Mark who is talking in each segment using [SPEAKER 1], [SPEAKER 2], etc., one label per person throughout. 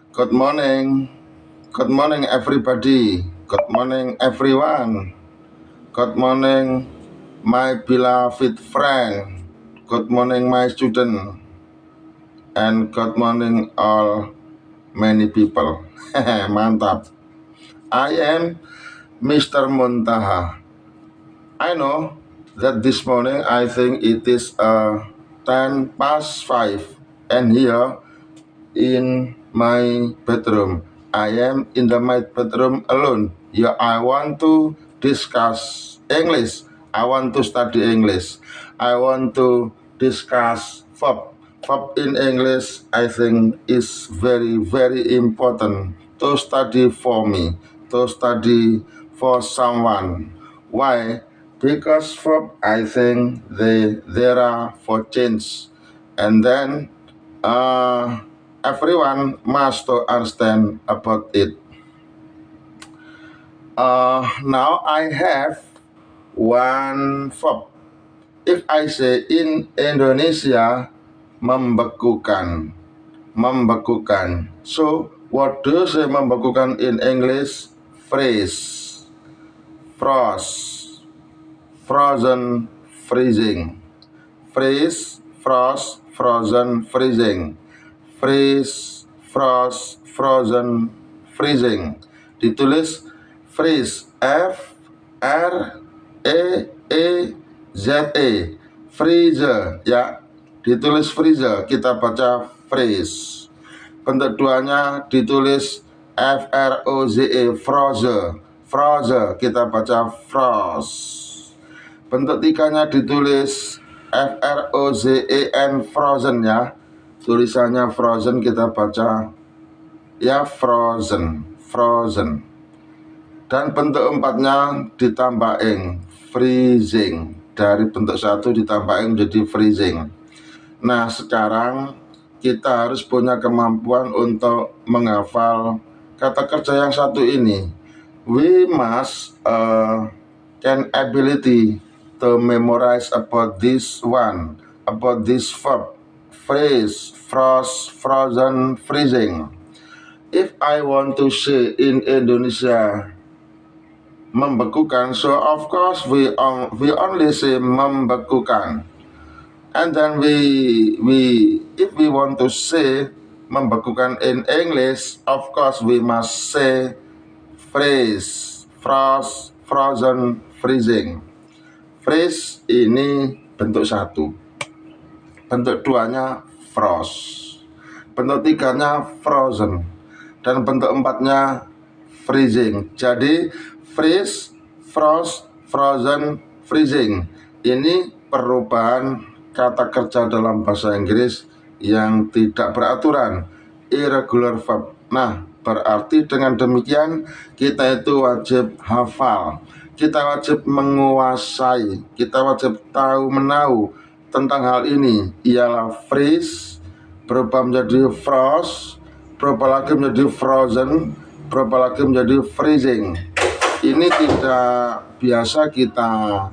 [SPEAKER 1] Good morning. Good morning, everybody. Good morning, everyone. Good morning, my beloved friend. Good morning, my student. And good morning, all many people. Mantap. I am Mr. Muntaha. I know that this morning I think it is 10 past 5, and here in my bedroom. I am in my bedroom alone. Yeah, I want to discuss English. I want to study English. I want to discuss verb. Verb in English, I think, is very, very important to study for me, to study for someone. Why? Because verb, I think, there are for change. And then everyone must to understand about it. Now I have one verb. If I say in Indonesia, membekukan, membekukan. So what do you say membekukan in English? Freeze, frost, frozen, freezing. Freeze, frost, frozen, freezing. Freeze, frost, frozen, freezing. Ditulis freeze, F R E Z E, freezer ya. Ditulis freezer, kita baca freeze. Bentuk duanya ditulis F R O Z E, frozen. Frozen, kita baca frost. Bentuk tiganya ditulis FROZEN, frozen ya. Tulisannya frozen, kita baca ya frozen, frozen. Dan bentuk empatnya ditambahin freezing. Dari bentuk satu ditambahin menjadi freezing. Nah, sekarang kita harus punya kemampuan untuk menghafal kata kerja yang satu ini. We must can ability to memorize about this one, about this verb, phrase, frost, frozen, freezing. If I want to say in Indonesia, membekukan, so of course we only say membekukan. And then if we want to say membekukan in English, of course we must say freeze, frost, frozen, freezing. Freeze ini bentuk satu, bentuk duanya frost, bentuk tiganya frozen, dan bentuk empatnya freezing. Jadi freeze, frost, frozen, freezing ini perubahan kata kerja dalam bahasa Inggris yang tidak beraturan, irregular verb. Nah, berarti dengan demikian kita itu wajib hafal, kita wajib menguasai, kita wajib tahu menahu tentang hal ini. Ialah freeze berubah menjadi frost, berubah lagi menjadi frozen, berubah lagi menjadi freezing. Ini tidak biasa kita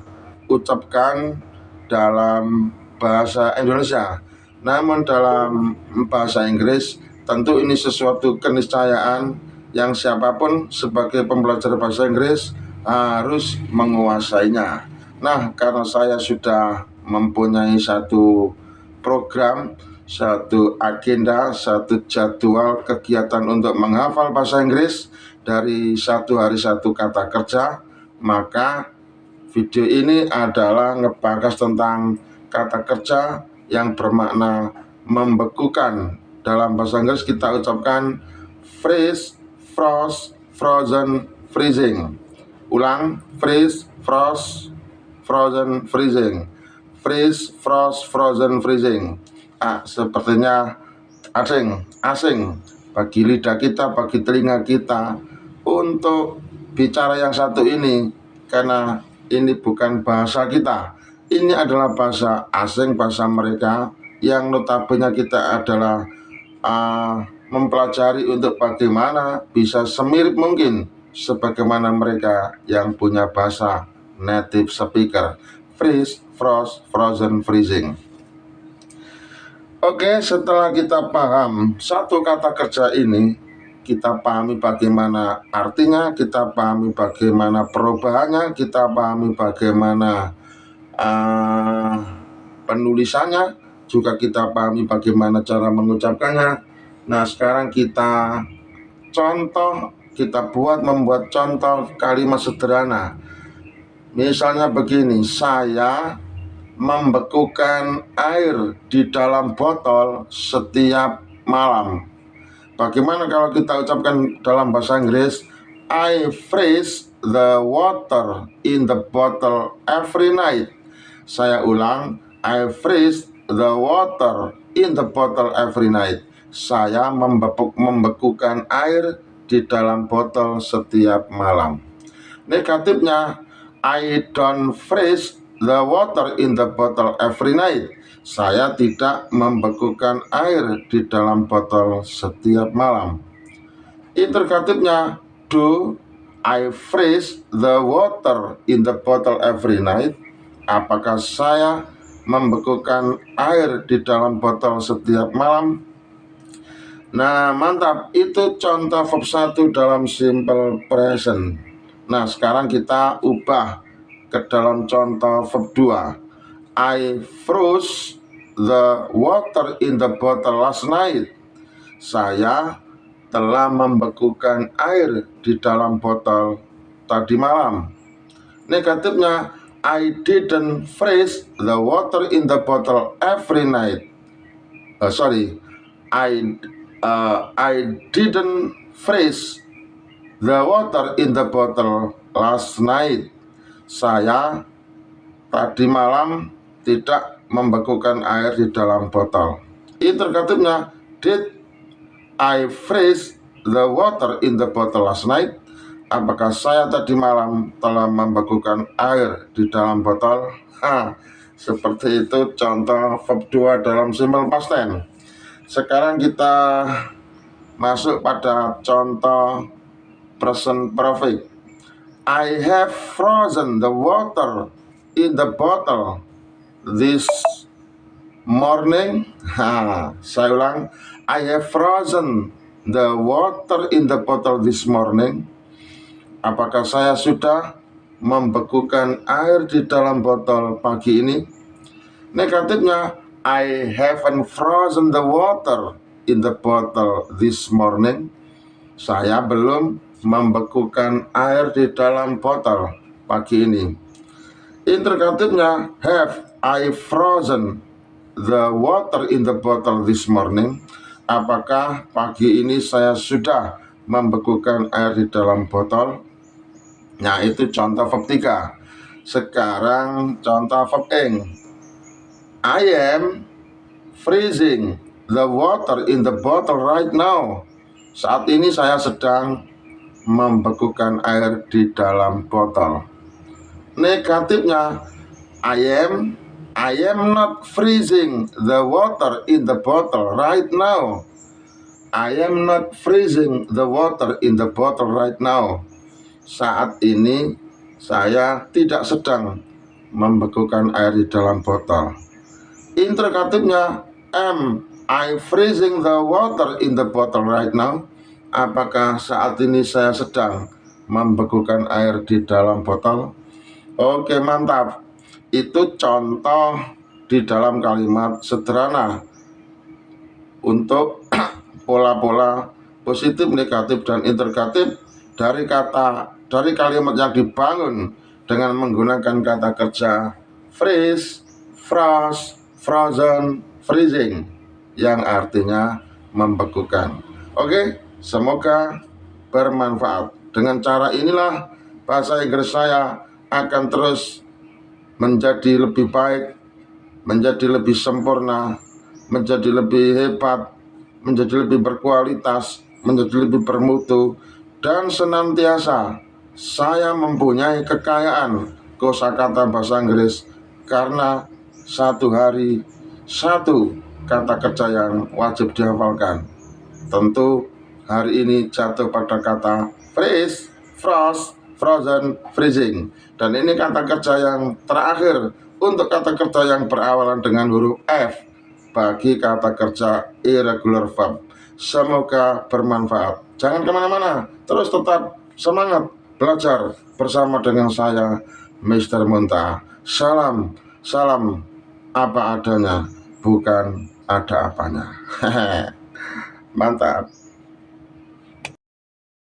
[SPEAKER 1] ucapkan dalam bahasa Indonesia. Namun dalam bahasa Inggris tentu ini sesuatu keniscayaan yang siapapun sebagai pembelajar bahasa Inggris harus menguasainya. Nah, karena saya sudah mempunyai satu program, satu agenda, satu jadwal kegiatan untuk menghafal bahasa Inggris dari satu hari satu kata kerja, maka video ini adalah ngebahas tentang kata kerja yang bermakna membekukan. Dalam bahasa Inggris kita ucapkan freeze, frost, frozen, freezing. Ulang, freeze, frost, frozen, freezing. Freeze, frost, frozen, freezing. Sepertinya asing bagi lidah kita, bagi telinga kita untuk bicara yang satu ini, karena ini bukan bahasa kita. Ini adalah bahasa asing, bahasa mereka yang notabene kita adalah mempelajari untuk bagaimana bisa semirip mungkin sebagaimana mereka yang punya bahasa native speaker. Freeze, frost, frozen, freezing. Oke, setelah kita paham satu kata kerja ini, kita pahami bagaimana artinya, kita pahami bagaimana perubahannya, kita pahami bagaimana penulisannya, juga kita pahami bagaimana cara mengucapkannya. Nah, sekarang kita membuat contoh kalimat sederhana. Misalnya begini, saya membekukan air di dalam botol setiap malam. Bagaimana kalau kita ucapkan dalam bahasa Inggris, I freeze the water in the bottle every night. Saya ulang, I freeze the water in the bottle every night. Saya membekukan air di dalam botol setiap malam. Negatifnya, I don't freeze the water in the bottle every night. Saya tidak membekukan air di dalam botol setiap malam. Interrogatifnya, do I freeze the water in the bottle every night? Apakah saya membekukan air di dalam botol setiap malam? Nah, mantap. Itu contoh verb 1 dalam simple present. Nah, sekarang kita ubah ke dalam contoh verb 2. I froze the water in the bottle last night. Saya telah membekukan air di dalam botol tadi malam. Negatifnya, I didn't freeze the water in the bottle every night. I didn't freeze the water in the bottle last night. Saya tadi malam tidak membekukan air di dalam botol. Interrogatifnya, did I freeze the water in the bottle last night? Apakah saya tadi malam telah membekukan air di dalam botol? Seperti itu contoh verb 2 dalam simple past tense. Sekarang kita masuk pada contoh present perfect. I have frozen the water in the bottle this morning. Saya ulang, I have frozen the water in the bottle this morning. Apakah saya sudah membekukan air di dalam botol pagi ini? Negatifnya, I haven't frozen the water in the bottle this morning. Saya belum membekukan air di dalam botol pagi ini. Interrogatifnya, have I frozen the water in the bottle this morning? Apakah pagi ini saya sudah membekukan air di dalam botol? Nah, itu contoh verb 3. Sekarang contoh verb ing. I am freezing the water in the bottle right now. Saat ini saya sedang membekukan air di dalam botol. Negatifnya, I am not freezing the water in the bottle right now. I am not freezing the water in the bottle right now. Saat ini saya tidak sedang membekukan air di dalam botol. Interrogatifnya, am I freezing the water in the bottle right now? Apakah saat ini saya sedang membekukan air di dalam botol? Oke, mantap. Itu contoh di dalam kalimat sederhana untuk pola-pola positif, negatif, dan interrogatif dari kalimat yang dibangun dengan menggunakan kata kerja freeze, froze, frozen, freezing, yang artinya membekukan. Oke, semoga bermanfaat. Dengan cara inilah bahasa Inggris saya akan terus menjadi lebih baik, menjadi lebih sempurna, menjadi lebih hebat, menjadi lebih berkualitas, menjadi lebih bermutu, dan senantiasa saya mempunyai kekayaan kosakata bahasa Inggris karena satu hari satu kata kerja yang wajib dihafalkan. Tentu hari ini jatuh pada kata freeze, froze, frozen, freezing. Dan ini kata kerja yang terakhir untuk kata kerja yang berawalan dengan huruf F bagi kata kerja irregular verb. Semoga bermanfaat. Jangan kemana-mana, terus tetap semangat belajar bersama dengan saya, Mr. Munta. Salam, salam apa adanya, bukan ada apanya. Mantap.